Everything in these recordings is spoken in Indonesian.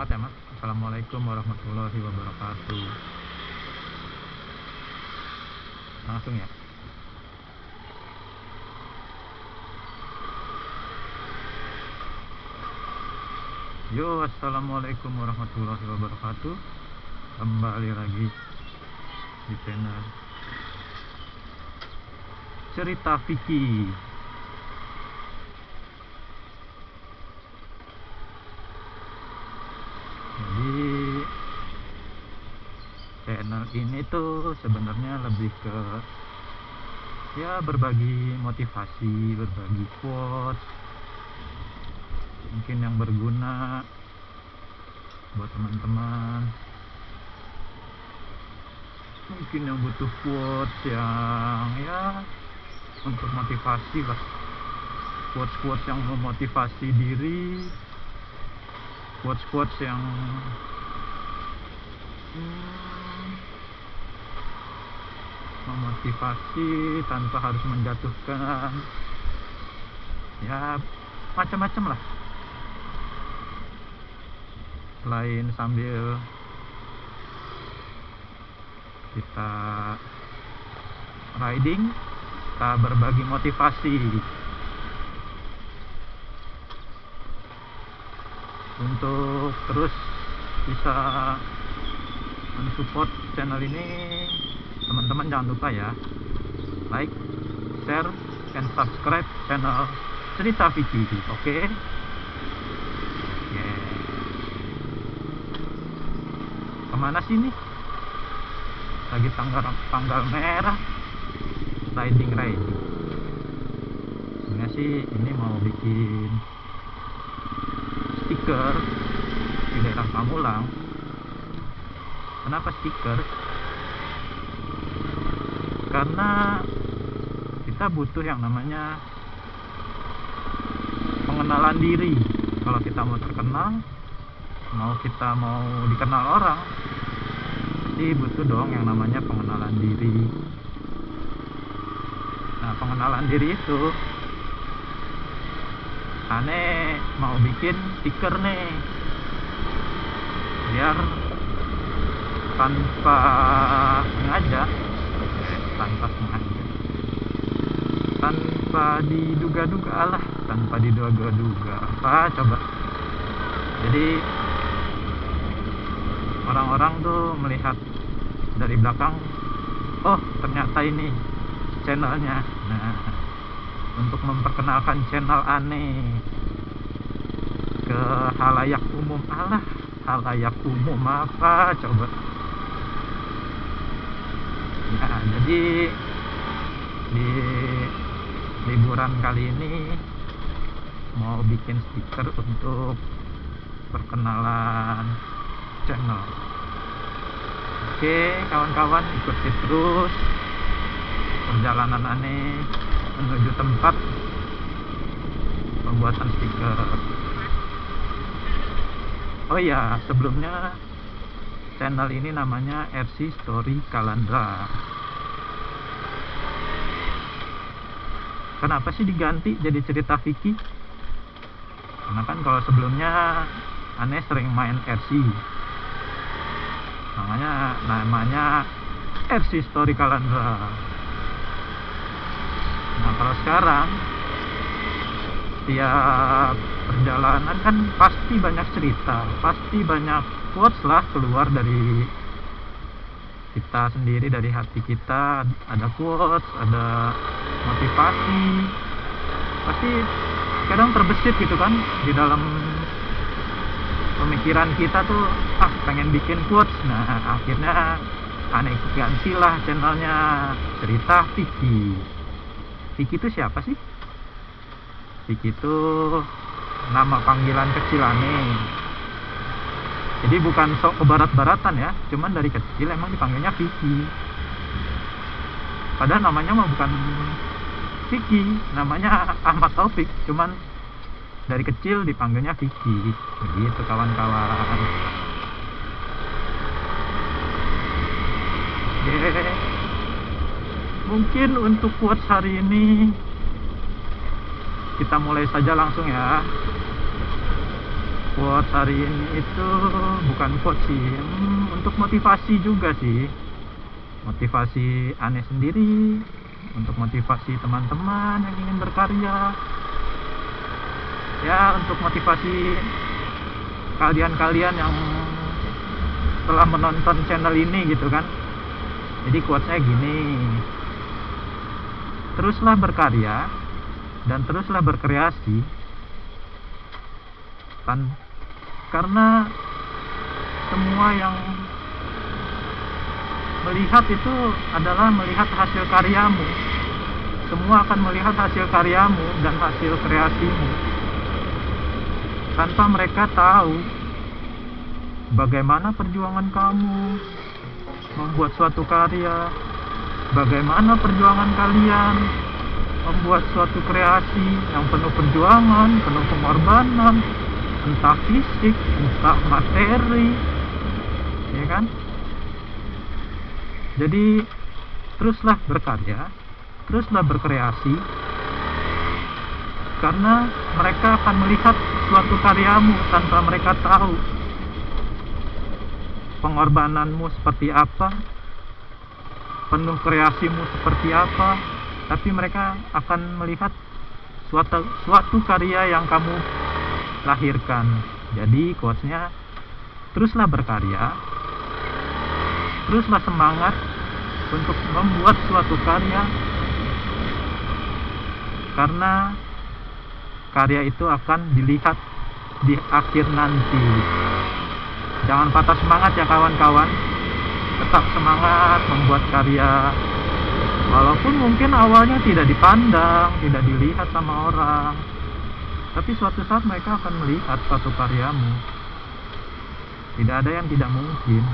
semangat ya Mas. Assalamualaikum warahmatullahi wabarakatuh. Langsung ya. Yo, assalamualaikum warahmatullahi wabarakatuh. Kembali lagi di channel Cerita Vicky. Jadi channel ini tuh sebenarnya lebih ke ya berbagi motivasi, berbagi quotes, mungkin yang berguna buat teman-teman, mungkin yang butuh quotes yang ya untuk motivasi lah, quotes-quotes yang memotivasi diri, quotes-quotes yang memotivasi tanpa harus menjatuhkan, ya macam-macam lah. Selain sambil kita riding, kita berbagi motivasi untuk terus bisa mensupport channel ini. Teman-teman jangan lupa ya, like, share, and subscribe channel Cerita Vicky. Oke? Kemana sih nih? Lagi tanggal merah, riding. Sebenarnya sih ini mau bikin stiker di daerah Pamulang. Kenapa stiker? Karena kita butuh yang namanya pengenalan diri. Kalau kita mau terkenal, kita mau dikenal orang, pasti butuh dong yang namanya pengenalan diri. Nah, pengenalan diri itu aneh mau bikin stiker nih, biar tanpa sengaja, tanpa diduga-duga lah, tanpa diduga-duga apa coba. Jadi orang-orang tuh melihat dari belakang, oh ternyata ini channelnya. Nah, untuk memperkenalkan channel aneh ke halayak umum, halayak umum apa coba. Nah, jadi di liburan kali ini mau bikin stiker untuk perkenalan channel. Oke kawan-kawan, ikuti terus perjalanan aneh menuju tempat pembuatan stiker. Oh iya, sebelumnya channel ini namanya RC Story Kalandra. Kenapa sih diganti jadi Cerita Vicky? Karena kan kalau sebelumnya aneh sering main RC, makanya namanya RC Story Kalandra. Nah, kalau sekarang tiap perjalanan kan pasti banyak cerita, pasti banyak quotes lah keluar dari kita sendiri, dari hati kita. Ada quotes, ada motivasi, pasti kadang terbesit gitu kan di dalam pemikiran kita tuh, pengen bikin quotes. Nah, akhirnya aneh gantilah channelnya Cerita Vicky. Vicky itu siapa sih? Vicky itu nama panggilan kecil aneh. Jadi bukan sok kebarat-baratan ya, cuman dari kecil emang dipanggilnya Vicky. Padahal namanya mah bukan Vicky, namanya Ahmad Taufik, cuman dari kecil dipanggilnya Vicky. Begitu kawan-kawan. Mungkin untuk quotes hari ini kita mulai saja langsung ya. Quotes hari ini itu bukan quotes sih, untuk motivasi juga sih. Motivasi aneh sendiri, untuk motivasi teman-teman yang ingin berkarya, ya untuk motivasi kalian-kalian yang telah menonton channel ini gitu kan. Jadi quotesnya gini: teruslah berkarya dan teruslah berkreasi, karena semua yang melihat itu adalah melihat hasil karyamu. Semua akan melihat hasil karyamu dan hasil kreasimu, tanpa mereka tahu bagaimana perjuangan kamu membuat suatu karya, bagaimana perjuangan kalian membuat suatu kreasi yang penuh perjuangan, penuh pengorbanan, entah fisik, entah materi, ya kan? Jadi teruslah berkarya, teruslah berkreasi, karena mereka akan melihat suatu karyamu tanpa mereka tahu pengorbananmu seperti apa, penuh kreasimu seperti apa, tapi mereka akan melihat suatu karya yang kamu lahirkan. Jadi quotesnya, teruslah berkarya, teruslah semangat untuk membuat suatu karya, karena karya itu akan dilihat di akhir nanti. Jangan patah semangat ya kawan-kawan, tetap semangat membuat karya, walaupun mungkin awalnya tidak dipandang, tidak dilihat sama orang, tapi suatu saat mereka akan melihat suatu karyamu. Tidak ada yang tidak mungkin.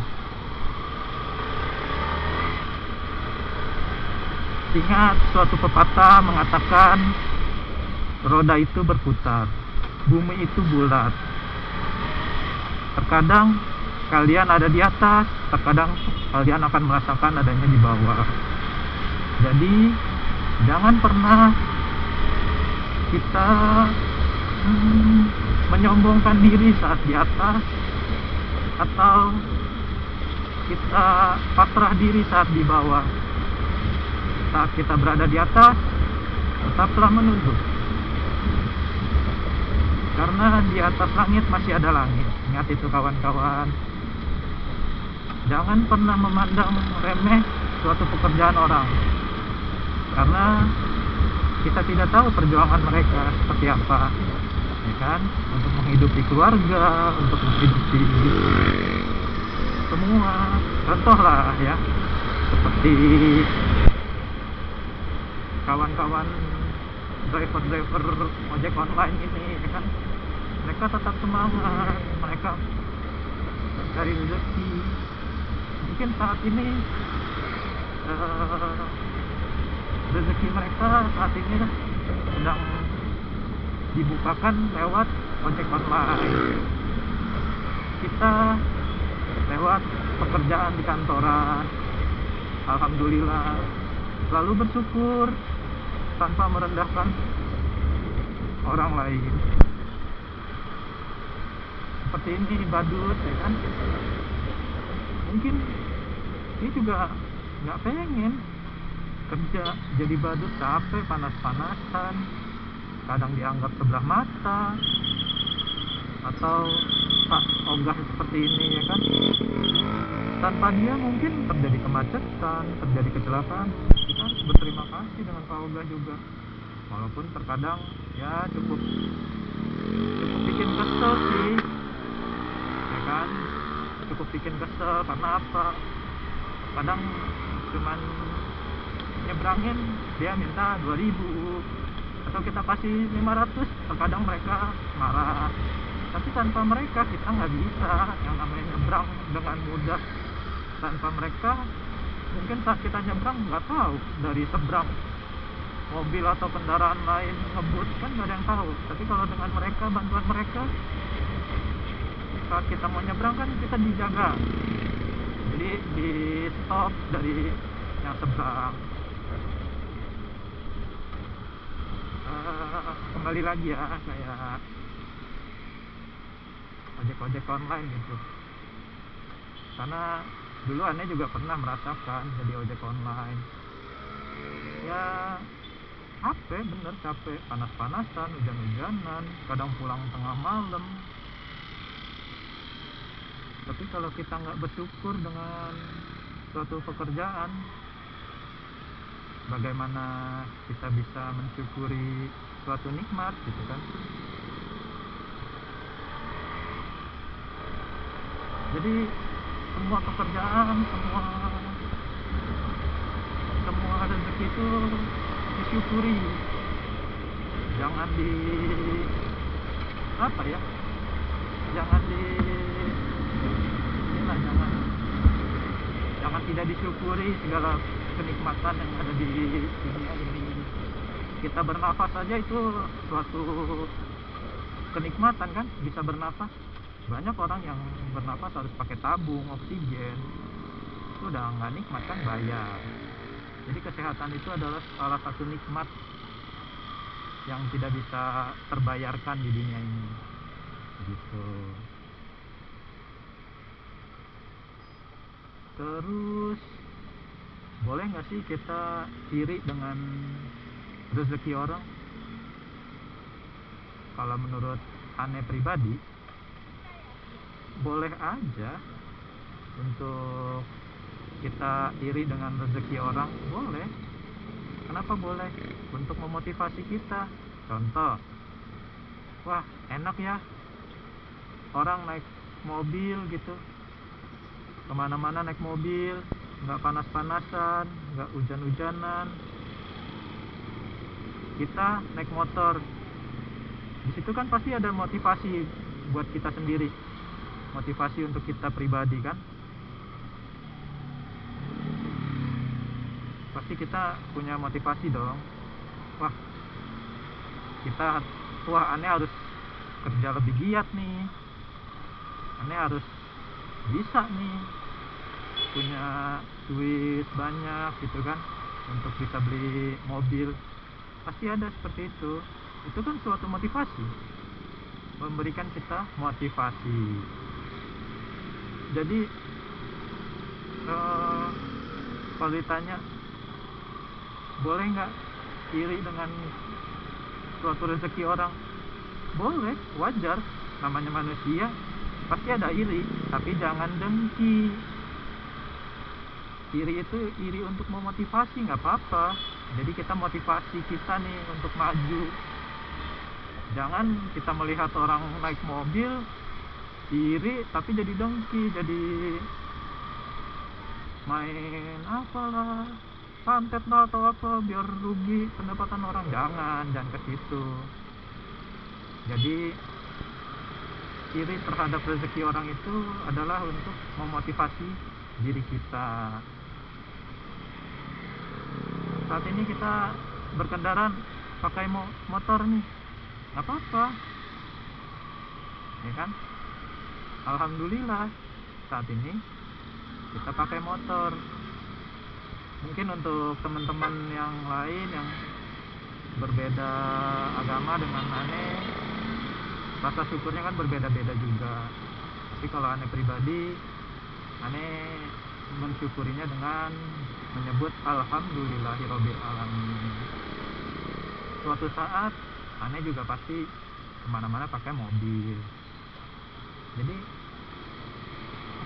Ingat, suatu pepatah mengatakan roda itu berputar, bumi itu bulat. Terkadang kalian ada di atas, terkadang kalian akan merasakan adanya di bawah. Jadi jangan pernah kita menyombongkan diri saat di atas, atau kita pasrah diri saat di bawah. Saat kita berada di atas, tetaplah menunduk, karena di atas langit masih ada langit. Ingat itu kawan-kawan. Jangan pernah memandang remeh suatu pekerjaan orang, karena kita tidak tahu perjuangan mereka seperti apa, ya kan? Untuk menghidupi keluarga, untuk menghidupi semua. Contohlah ya, seperti kawan-kawan driver ojek online ini, ya kan? Mereka tetap semangat, mereka mencari rezeki. Mungkin saat ini rezeki mereka saat ini sedang dibukakan lewat ojek online. Kita lewat pekerjaan di kantoran, alhamdulillah, selalu bersyukur tanpa merendahkan orang lain. Seperti ini badut, ya kan? Mungkin dia juga nggak pengen kerja jadi badut, capek, panas-panasan, kadang dianggap sebelah mata, atau tak ogah seperti ini, ya kan? Tanpa dia mungkin terjadi kemacetan, terjadi kecelakaan. Kita harus berterima kasih dengan Pak Ogah juga, walaupun terkadang ya cukup bikin kesel sih, ya kan? Cukup bikin kesel karena apa? Kadang cuman nyebrangin dia minta 2.000 atau kita kasih 500, terkadang mereka marah. Tapi tanpa mereka kita nggak bisa yang namanya nyebrang dengan mudah. Tanpa mereka mungkin saat kita nyebrang nggak tahu dari seberang mobil atau kendaraan lain ngebut, kan nggak ada yang tahu. Tapi kalau dengan mereka, bantuan mereka, saat kita mau nyebrang kan kita dijaga, jadi di stop dari yang seberang. Kembali lagi ya, kayak ojek online gitu. Karena dulu aneh juga pernah merasakan jadi ojek online. Ya capek, bener capek, panas-panasan, hujan-hujanan, kadang pulang tengah malam. Tapi kalau kita nggak bersyukur dengan suatu pekerjaan, bagaimana kita bisa mensyukuri suatu nikmat gitu kan. Jadi semua pekerjaan, semua rezeki itu disyukuri, jangan di apa ya, jangan di inilah, jangan tidak disyukuri segala kenikmatan yang ada di dunia ini. Kita bernafas saja itu suatu kenikmatan kan, bisa bernafas. Banyak orang yang bernafas harus pakai tabung oksigen, itu udah nggak nikmat kan, bayar. Jadi kesehatan itu adalah salah satu nikmat yang tidak bisa terbayarkan di dunia ini gitu. Terus boleh nggak sih kita iri dengan rezeki orang? Kalau menurut aneh pribadi, boleh aja untuk kita iri dengan rezeki orang, boleh. Kenapa boleh? Untuk memotivasi kita. Contoh, wah enak ya orang naik mobil gitu, kemana-mana naik mobil, nggak panas-panasan, nggak hujan-hujanan. Kita naik motor, di situ kan pasti ada motivasi buat kita sendiri, motivasi untuk kita pribadi kan. Pasti kita punya motivasi dong. Wah aneh harus kerja lebih giat nih, aneh harus bisa nih punya duit banyak gitu kan untuk bisa beli mobil. Pasti ada seperti itu. Itu kan suatu motivasi, memberikan kita motivasi. Jadi kalau ditanya boleh nggak iri dengan suatu rezeki orang, boleh, wajar, namanya manusia pasti ada iri, tapi jangan dengki. Iri itu iri untuk memotivasi, nggak apa-apa. Jadi kita motivasi kita nih untuk maju. Jangan kita melihat orang naik mobil iri tapi jadi dengki, jadi main apalah, santet lah atau apa biar rugi pendapatan orang. Jangan ke situ. Jadi iri terhadap rezeki orang itu adalah untuk memotivasi diri kita. Saat ini kita berkendaraan pakai motor nih, nggak apa-apa ya kan. Alhamdulillah saat ini kita pakai motor. Mungkin untuk teman-teman yang lain yang berbeda agama dengan aneh, rasa syukurnya kan berbeda-beda juga. Tapi kalau aneh pribadi, aneh mensyukurinya dengan menyebut alhamdulillahirabbil alamin. Suatu saat aneh juga pasti kemana-mana pakai mobil. Jadi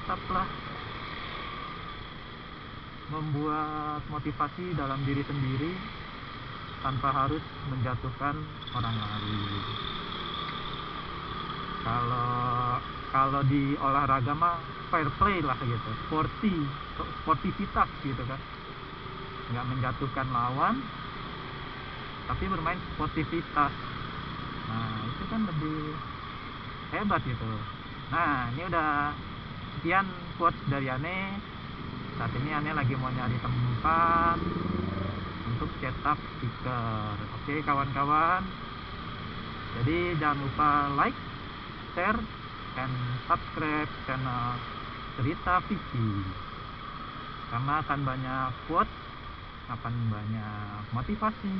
tetaplah membuat motivasi dalam diri sendiri tanpa harus menjatuhkan orang lain. Kalau di olahraga mah fair play lah gitu, sportivitas gitu kan, nggak menjatuhkan lawan tapi bermain sportivitas. Nah itu kan lebih hebat gitu. Nah ini udah sekian quotes dari aneh. Saat ini aneh lagi mau nyari tempat untuk cetak stiker. Oke kawan-kawan, jadi jangan lupa like, share, and subscribe channel Cerita Vicky, karena akan banyak quotes, akan banyak motivasi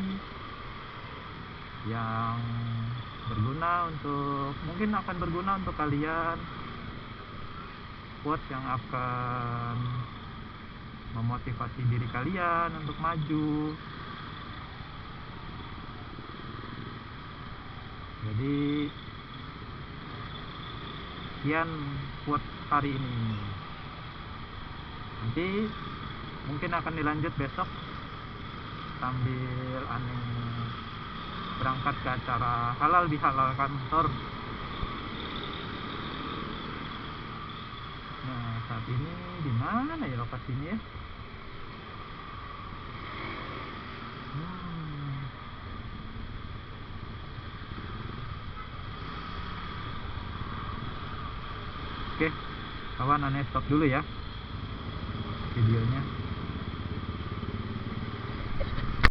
yang mungkin akan berguna untuk kalian, quotes yang akan memotivasi diri kalian untuk maju. Jadi sekian quotes hari ini. Nanti mungkin akan dilanjut besok sambil aneh berangkat ke acara halal bihalal kantor. Nah, saat ini di mana ya lokasinya ya? Oke, kawan, aneh stop dulu ya videonya.